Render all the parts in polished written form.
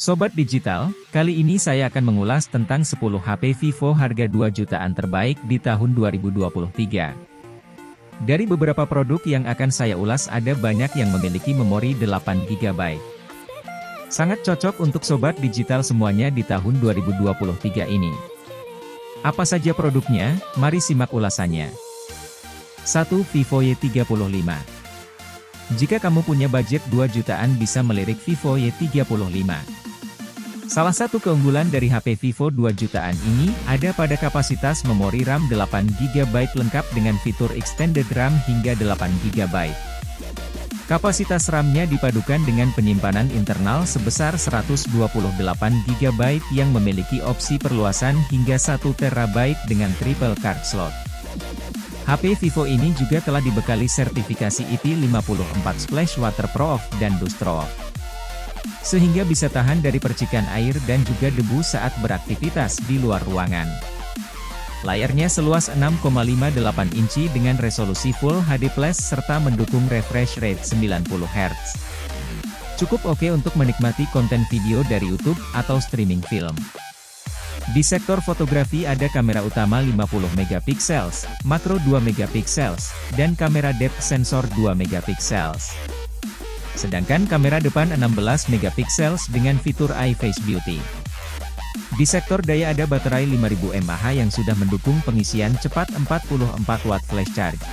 Sobat Digital, kali ini saya akan mengulas tentang 10 HP Vivo harga 2 jutaan terbaik di tahun 2023. Dari beberapa produk yang akan saya ulas ada banyak yang memiliki memori 8 GB. Sangat cocok untuk Sobat Digital semuanya di tahun 2023 ini. Apa saja produknya? Mari simak ulasannya. 1. Vivo Y35. Jika kamu punya budget 2 jutaan bisa melirik Vivo Y35. Salah satu keunggulan dari HP Vivo 2 jutaan ini, ada pada kapasitas memori RAM 8 GB lengkap dengan fitur extended RAM hingga 8 GB. Kapasitas RAM-nya dipadukan dengan penyimpanan internal sebesar 128 GB yang memiliki opsi perluasan hingga 1 TB dengan triple card slot. HP Vivo ini juga telah dibekali sertifikasi IP54 Splash Waterproof dan Dustro, sehingga bisa tahan dari percikan air dan juga debu saat beraktivitas di luar ruangan. Layarnya seluas 6,58 inci dengan resolusi Full HD Plus serta mendukung refresh rate 90 Hz. Cukup oke untuk menikmati konten video dari YouTube atau streaming film. Di sektor fotografi ada kamera utama 50 MP, makro 2 MP, dan kamera depth sensor 2 MP. Sedangkan kamera depan 16 MP dengan fitur Eye Face Beauty. Di sektor daya ada baterai 5000 mAh yang sudah mendukung pengisian cepat 44 Watt flash charge.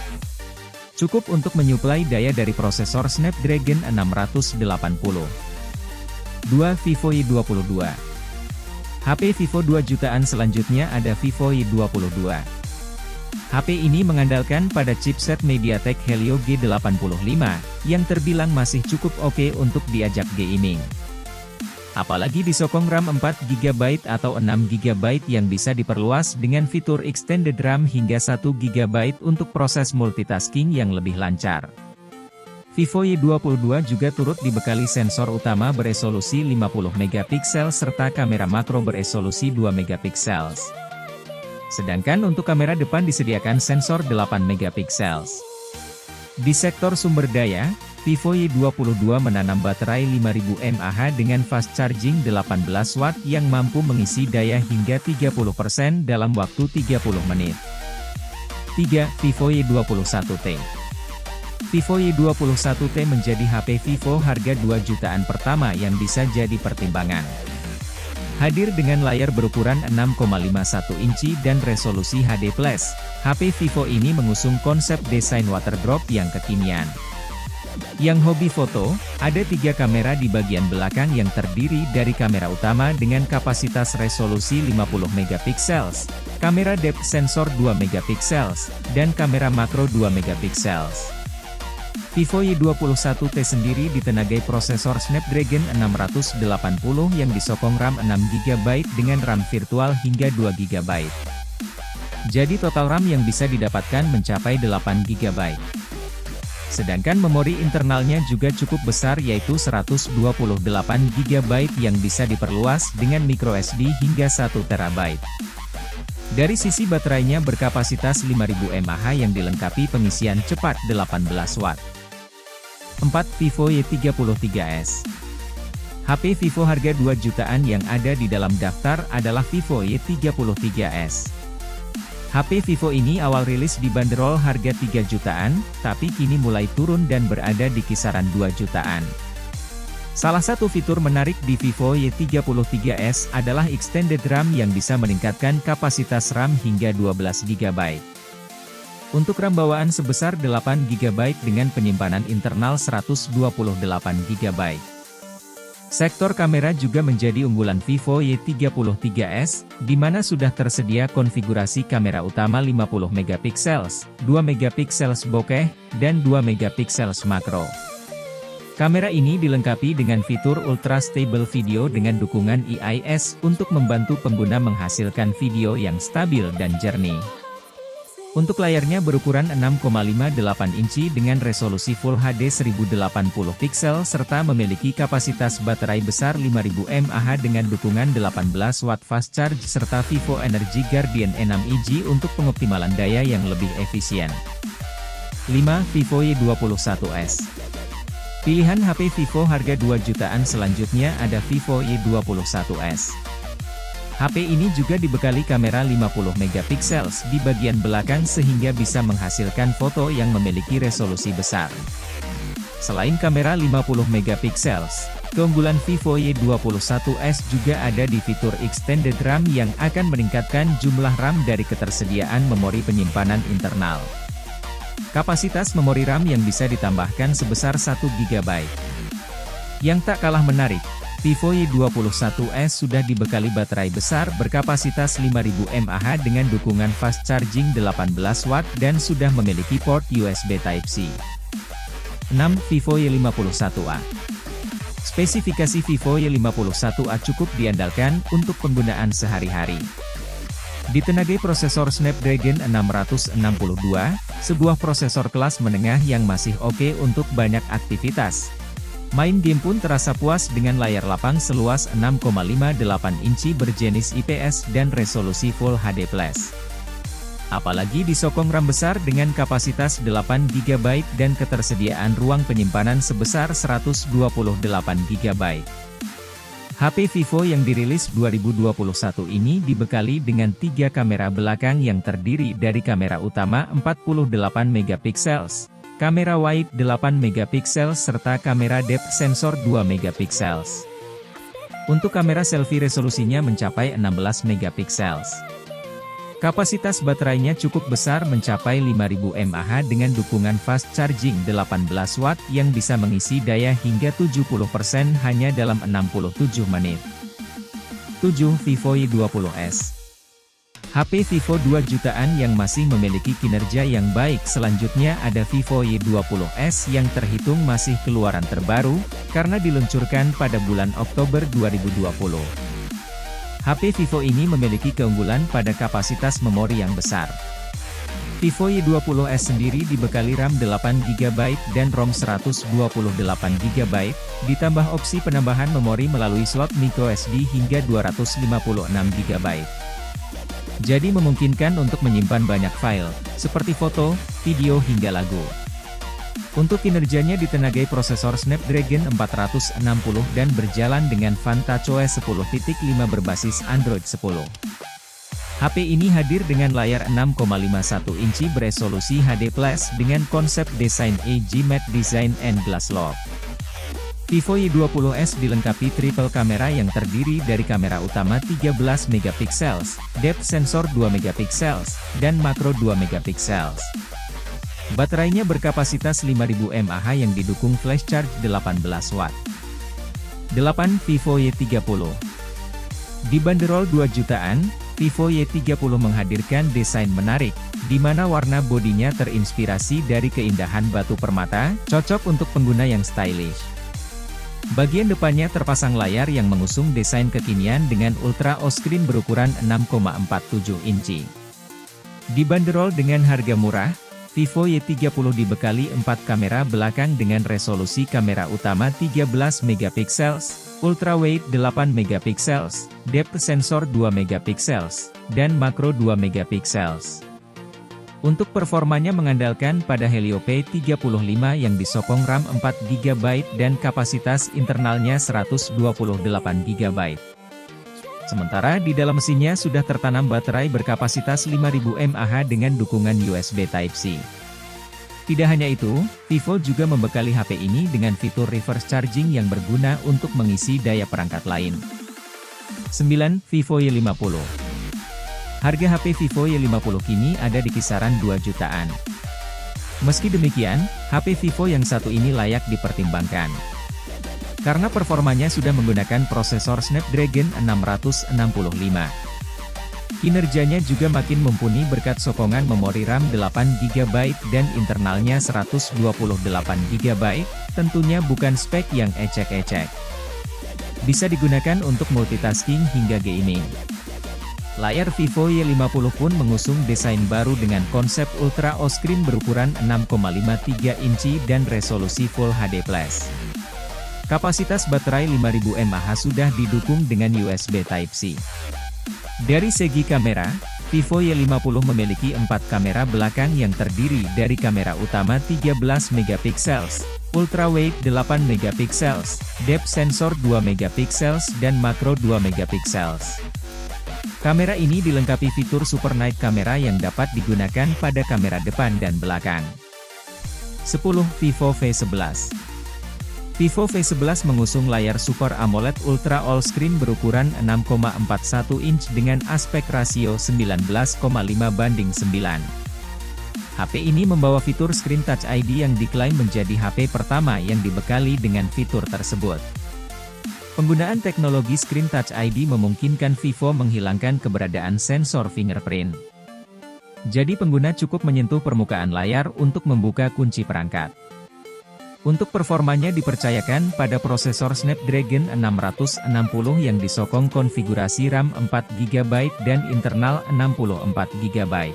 Cukup untuk menyuplai daya dari prosesor Snapdragon 680. 2. Vivo Y22. HP Vivo 2 jutaan selanjutnya ada Vivo Y22. HP ini mengandalkan pada chipset MediaTek Helio G85, yang terbilang masih cukup oke untuk diajak gaming. Apalagi disokong RAM 4 GB atau 6 GB yang bisa diperluas dengan fitur extended RAM hingga 1 GB untuk proses multitasking yang lebih lancar. Vivo Y22 juga turut dibekali sensor utama beresolusi 50 MP serta kamera makro beresolusi 2 MP. Sedangkan untuk kamera depan disediakan sensor 8 MP. Di sektor sumber daya, Vivo Y22 menanam baterai 5000 mAh dengan fast charging 18 Watt yang mampu mengisi daya hingga 30% dalam waktu 30 menit. 3. Vivo Y21T. Vivo Y21T menjadi HP Vivo harga 2 jutaan pertama yang bisa jadi pertimbangan. Hadir dengan layar berukuran 6,51 inci dan resolusi HD+, HP Vivo ini mengusung konsep desain waterdrop yang kekinian. Yang hobi foto, ada 3 kamera di bagian belakang yang terdiri dari kamera utama dengan kapasitas resolusi 50 MP, kamera depth sensor 2 MP, dan kamera makro 2 MP. Vivo Y21T sendiri ditenagai prosesor Snapdragon 680 yang disokong RAM 6 GB dengan RAM virtual hingga 2 GB. Jadi total RAM yang bisa didapatkan mencapai 8 GB. Sedangkan memori internalnya juga cukup besar yaitu 128 GB yang bisa diperluas dengan microSD hingga 1 TB. Dari sisi baterainya berkapasitas 5000 mAh yang dilengkapi pengisian cepat 18 Watt. 4. Vivo Y33s. HP Vivo harga 2 jutaan yang ada di dalam daftar adalah Vivo Y33s. HP Vivo ini awal rilis dibanderol harga 3 jutaan, tapi kini mulai turun dan berada di kisaran 2 jutaan. Salah satu fitur menarik di Vivo Y33s adalah extended RAM yang bisa meningkatkan kapasitas RAM hingga 12 GB. Untuk RAM bawaan sebesar 8 GB dengan penyimpanan internal 128 GB. Sektor kamera juga menjadi unggulan Vivo Y33s, di mana sudah tersedia konfigurasi kamera utama 50 MP, 2 MP bokeh, dan 2 MP makro. Kamera ini dilengkapi dengan fitur Ultra Stable Video dengan dukungan IIS untuk membantu pengguna menghasilkan video yang stabil dan jernih. Untuk layarnya berukuran 6,58 inci dengan resolusi Full HD 1080 pixel serta memiliki kapasitas baterai besar 5000 mAh dengan dukungan 18 Watt fast charge serta Vivo Energy Guardian 6 untuk pengoptimalan daya yang lebih efisien. 5. Vivo Y21s. Pilihan HP Vivo harga 2 jutaan selanjutnya ada Vivo Y21s. HP ini juga dibekali kamera 50 megapiksel di bagian belakang sehingga bisa menghasilkan foto yang memiliki resolusi besar. Selain kamera 50 megapiksel, keunggulan Vivo Y21s juga ada di fitur Extended RAM yang akan meningkatkan jumlah RAM dari ketersediaan memori penyimpanan internal. Kapasitas memori RAM yang bisa ditambahkan sebesar 1 GB. Yang tak kalah menarik, Vivo Y21s sudah dibekali baterai besar berkapasitas 5000 mAh dengan dukungan fast charging 18 Watt dan sudah memiliki port USB Type-C. 6. Vivo Y51a. Spesifikasi Vivo Y51a cukup diandalkan untuk penggunaan sehari-hari. Ditenagai prosesor Snapdragon 662, sebuah prosesor kelas menengah yang masih oke untuk banyak aktivitas. Main game pun terasa puas dengan layar lapang seluas 6,58 inci berjenis IPS dan resolusi Full HD+. Apalagi disokong RAM besar dengan kapasitas 8 GB dan ketersediaan ruang penyimpanan sebesar 128 GB. HP Vivo yang dirilis 2021 ini dibekali dengan 3 kamera belakang yang terdiri dari kamera utama 48 megapiksel, kamera wide 8 megapiksel serta kamera depth sensor 2 megapiksel. Untuk kamera selfie resolusinya mencapai 16 megapiksel. Kapasitas baterainya cukup besar mencapai 5000 mAh dengan dukungan fast charging 18 Watt yang bisa mengisi daya hingga 70% hanya dalam 67 menit. 7. Vivo Y20s. HP Vivo 2 jutaan yang masih memiliki kinerja yang baik. Selanjutnya ada Vivo Y20s yang terhitung masih keluaran terbaru, karena diluncurkan pada bulan Oktober 2020. HP Vivo ini memiliki keunggulan pada kapasitas memori yang besar. Vivo Y20s sendiri dibekali RAM 8GB dan ROM 128GB, ditambah opsi penambahan memori melalui slot microSD hingga 256GB. Jadi memungkinkan untuk menyimpan banyak file, seperti foto, video hingga lagu. Untuk kinerjanya ditenagai prosesor Snapdragon 460 dan berjalan dengan One TouchOS 10.5 berbasis Android 10. HP ini hadir dengan layar 6,51 inci beresolusi HD+ dengan konsep desain AG Matte Design and Glass Lock. Vivo Y20s dilengkapi triple kamera yang terdiri dari kamera utama 13 megapiksel, depth sensor 2 megapiksel, dan makro 2 megapiksel. Baterainya berkapasitas 5000 mAh yang didukung flash charge 18 Watt. 8. Vivo Y30. Dibanderol 2 jutaan, Vivo Y30 menghadirkan desain menarik, di mana warna bodinya terinspirasi dari keindahan batu permata, cocok untuk pengguna yang stylish. Bagian depannya terpasang layar yang mengusung desain kekinian dengan Ultra O-Screen berukuran 6,47 inci. Dibanderol dengan harga murah, Vivo Y30 dibekali 4 kamera belakang dengan resolusi kamera utama 13 megapiksel, ultra wide 8 megapiksel, depth sensor 2 megapiksel, dan makro 2 megapiksel. Untuk performanya mengandalkan pada Helio P35 yang disokong RAM 4 GB dan kapasitas internalnya 128 GB. Sementara di dalam mesinnya sudah tertanam baterai berkapasitas 5000 mAh dengan dukungan USB Type-C. Tidak hanya itu, Vivo juga membekali HP ini dengan fitur reverse charging yang berguna untuk mengisi daya perangkat lain. 9. Vivo Y50. Harga HP Vivo Y50 kini ada di kisaran 2 jutaan. Meski demikian, HP Vivo yang satu ini layak dipertimbangkan. Karena performanya sudah menggunakan prosesor Snapdragon 665. Kinerjanya juga makin mumpuni berkat sokongan memori RAM 8GB dan internalnya 128GB, tentunya bukan spek yang ecek-ecek. Bisa digunakan untuk multitasking hingga gaming. Layar Vivo Y50 pun mengusung desain baru dengan konsep Ultra O-Screen berukuran 6,53 inci dan resolusi Full HD+. Kapasitas baterai 5000 mAh sudah didukung dengan USB Type-C. Dari segi kamera, Vivo Y50 memiliki 4 kamera belakang yang terdiri dari kamera utama 13 megapiksel, ultrawide 8 megapiksels, depth sensor 2 megapiksels dan makro 2 megapiksels. Kamera ini dilengkapi fitur super night camera yang dapat digunakan pada kamera depan dan belakang. 10. Vivo V11. Vivo V11 mengusung layar Super AMOLED Ultra All Screen berukuran 6,41 inch dengan aspek rasio 19,5:9. HP ini membawa fitur Screen Touch ID yang diklaim menjadi HP pertama yang dibekali dengan fitur tersebut. Penggunaan teknologi Screen Touch ID memungkinkan Vivo menghilangkan keberadaan sensor fingerprint. Jadi pengguna cukup menyentuh permukaan layar untuk membuka kunci perangkat. Untuk performanya dipercayakan pada prosesor Snapdragon 660 yang disokong konfigurasi RAM 4GB dan internal 64GB.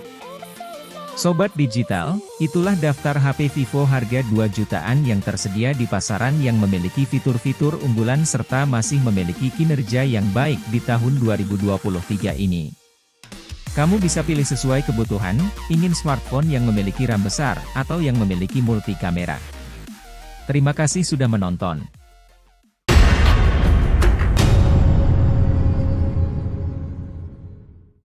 Sobat Digital, itulah daftar HP Vivo harga 2 jutaan yang tersedia di pasaran yang memiliki fitur-fitur unggulan serta masih memiliki kinerja yang baik di tahun 2023 ini. Kamu bisa pilih sesuai kebutuhan, ingin smartphone yang memiliki RAM besar, atau yang memiliki multi kamera. Terima kasih sudah menonton.